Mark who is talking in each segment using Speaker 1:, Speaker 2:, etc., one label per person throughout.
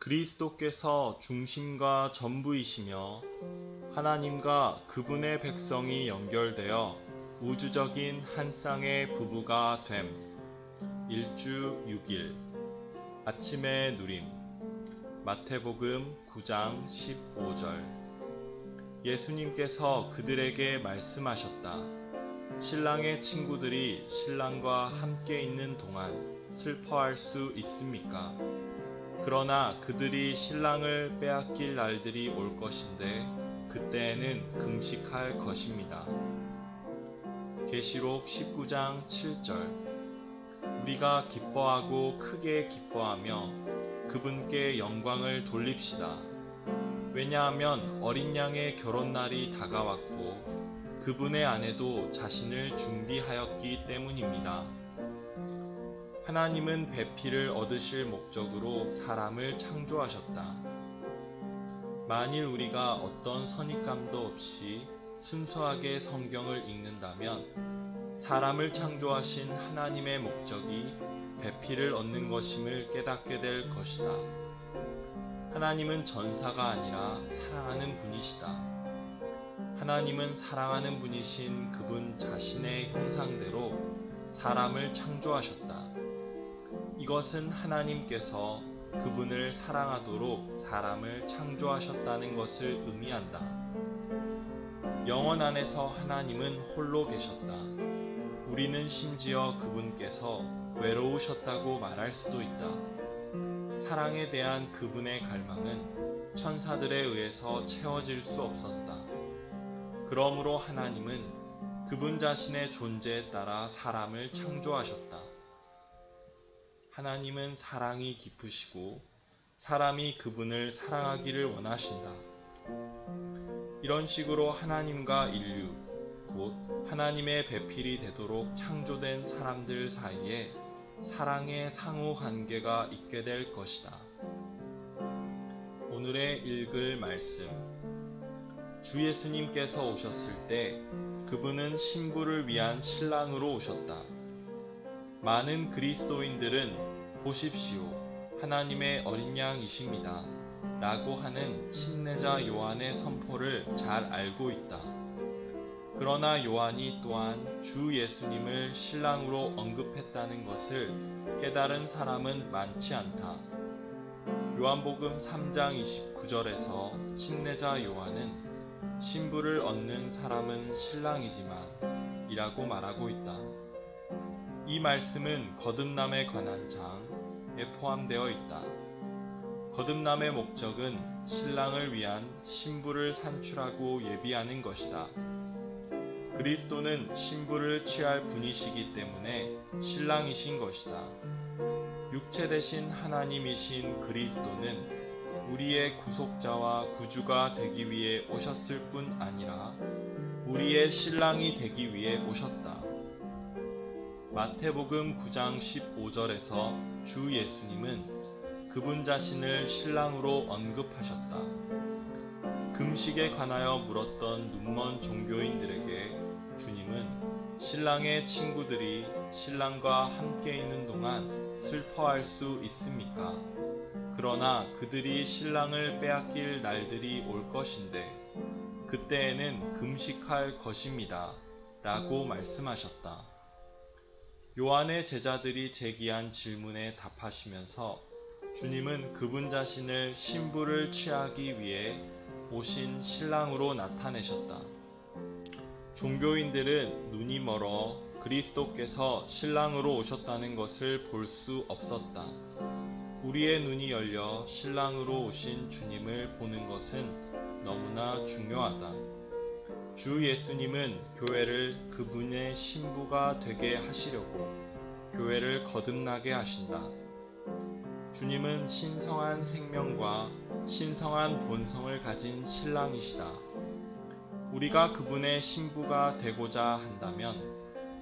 Speaker 1: 그리스도께서 중심과 전부이시며 하나님과 그분의 백성이 연결되어 우주적인 한 쌍의 부부가 됨. 일주 6일 아침의 누림. 마태복음 9장 15절. 예수님께서 그들에게 말씀하셨다. 신랑의 친구들이 신랑과 함께 있는 동안 슬퍼할 수 있습니까? 그러나 그들이 신랑을 빼앗길 날들이 올 것인데 그때에는 금식할 것입니다. 계시록 19장 7절. 우리가 기뻐하고 크게 기뻐하며 그분께 영광을 돌립시다. 왜냐하면 어린 양의 결혼날이 다가왔고 그분의 아내도 자신을 준비하였기 때문입니다. 하나님은 배필을 얻으실 목적으로 사람을 창조하셨다. 만일 우리가 어떤 선입감도 없이 순수하게 성경을 읽는다면 사람을 창조하신 하나님의 목적이 배필을 얻는 것임을 깨닫게 될 것이다. 하나님은 전사가 아니라 사랑하는 분이시다. 하나님은 사랑하는 분이신 그분 자신의 형상대로 사람을 창조하셨다. 이것은 하나님께서 그분을 사랑하도록 사람을 창조하셨다는 것을 의미한다. 영혼 안에서 하나님은 홀로 계셨다. 우리는 심지어 그분께서 외로우셨다고 말할 수도 있다. 사랑에 대한 그분의 갈망은 천사들에 의해서 채워질 수 없었다. 그러므로 하나님은 그분 자신의 존재에 따라 사람을 창조하셨다. 하나님은 사랑이 깊으시고 사람이 그분을 사랑하기를 원하신다. 이런 식으로 하나님과 인류, 곧 하나님의 배필이 되도록 창조된 사람들 사이에 사랑의 상호 관계가 있게 될 것이다. 오늘의 읽을 말씀. 주 예수님께서 오셨을 때 그분은 신부를 위한 신랑으로 오셨다. 많은 그리스도인들은 보십시오, 하나님의 어린 양이십니다 라고 하는 침례자 요한의 선포를 잘 알고 있다. 그러나 요한이 또한 주 예수님을 신랑으로 언급했다는 것을 깨달은 사람은 많지 않다. 요한복음 3장 29절에서 침례자 요한은 신부를 얻는 사람은 신랑이지만 이라고 말하고 있다. 이 말씀은 거듭남에 관한 장에 포함되어 있다. 거듭남의 목적은 신랑을 위한 신부를 산출하고 예비하는 것이다. 그리스도는 신부를 취할 분이시기 때문에 신랑이신 것이다. 육체 대신 하나님이신 그리스도는 우리의 구속자와 구주가 되기 위해 오셨을 뿐 아니라 우리의 신랑이 되기 위해 오셨다. 마태복음 9장 15절에서 주 예수님은 그분 자신을 신랑으로 언급하셨다. 금식에 관하여 물었던 눈먼 종교인들에게 주님은 신랑의 친구들이 신랑과 함께 있는 동안 슬퍼할 수 있습니까? 그러나 그들이 신랑을 빼앗길 날들이 올 것인데 그때에는 금식할 것입니다 라고 말씀하셨다. 요한의 제자들이 제기한 질문에 답하시면서 주님은 그분 자신을 신부를 취하기 위해 오신 신랑으로 나타내셨다. 종교인들은 눈이 멀어 그리스도께서 신랑으로 오셨다는 것을 볼 수 없었다. 우리의 눈이 열려 신랑으로 오신 주님을 보는 것은 너무나 중요하다. 주 예수님은 교회를 그분의 신부가 되게 하시려고 교회를 거듭나게 하신다. 주님은 신성한 생명과 신성한 본성을 가진 신랑이시다. 우리가 그분의 신부가 되고자 한다면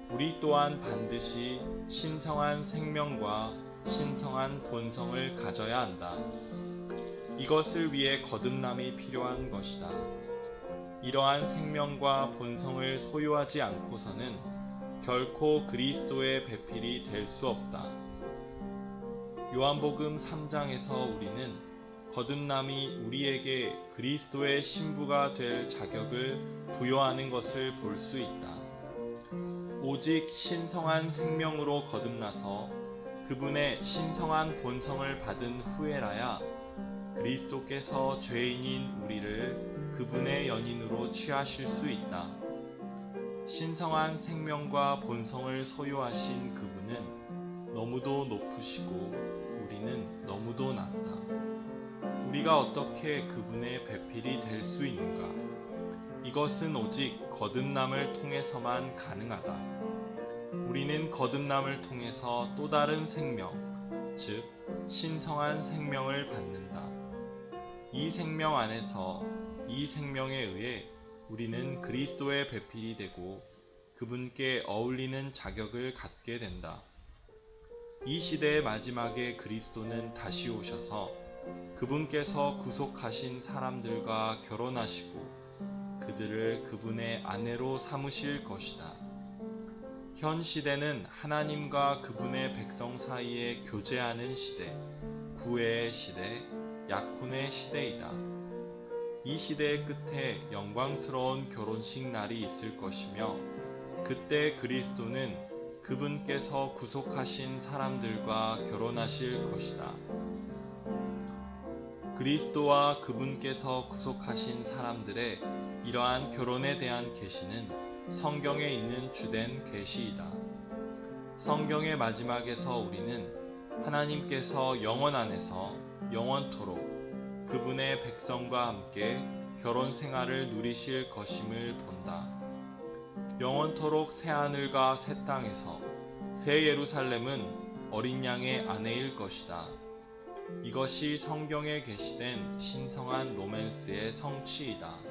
Speaker 1: 우리 또한 반드시 신성한 생명과 신성한 본성을 가져야 한다. 이것을 위해 거듭남이 필요한 것이다. 이러한 생명과 본성을 소유하지 않고서는 결코 그리스도의 배필이 될 수 없다. 요한복음 3장에서 우리는 거듭남이 우리에게 그리스도의 신부가 될 자격을 부여하는 것을 볼 수 있다. 오직 신성한 생명으로 거듭나서 그분의 신성한 본성을 받은 후에라야 그리스도께서 죄인인 우리를 그분의 연인으로 취하실 수 있다. 신성한 생명과 본성을 소유하신 그분은 너무도 높으시고 우리는 너무도 낮다. 우리가 어떻게 그분의 배필이 될 수 있는가? 이것은 오직 거듭남을 통해서만 가능하다. 우리는 거듭남을 통해서 또 다른 생명, 즉 신성한 생명을 받는다. 이 생명 안에서 이 생명에 의해 우리는 그리스도의 배필이 되고 그분께 어울리는 자격을 갖게 된다. 이 시대의 마지막에 그리스도는 다시 오셔서 그분께서 구속하신 사람들과 결혼하시고 그들을 그분의 아내로 삼으실 것이다. 현 시대는 하나님과 그분의 백성 사이에 교제하는 시대, 구애의 시대, 약혼의 시대이다. 이 시대의 끝에 영광스러운 결혼식 날이 있을 것이며 그때 그리스도는 그분께서 구속하신 사람들과 결혼하실 것이다. 그리스도와 그분께서 구속하신 사람들의 이러한 결혼에 대한 계시는 성경에 있는 주된 계시이다. 성경의 마지막에서 우리는 하나님께서 영원 안에서 영원토록 그분의 백성과 함께 결혼 생활을 누리실 것임을 본다. 영원토록 새 하늘과 새 땅에서 새 예루살렘은 어린 양의 아내일 것이다. 이것이 성경에 게시된 신성한 로맨스의 성취이다.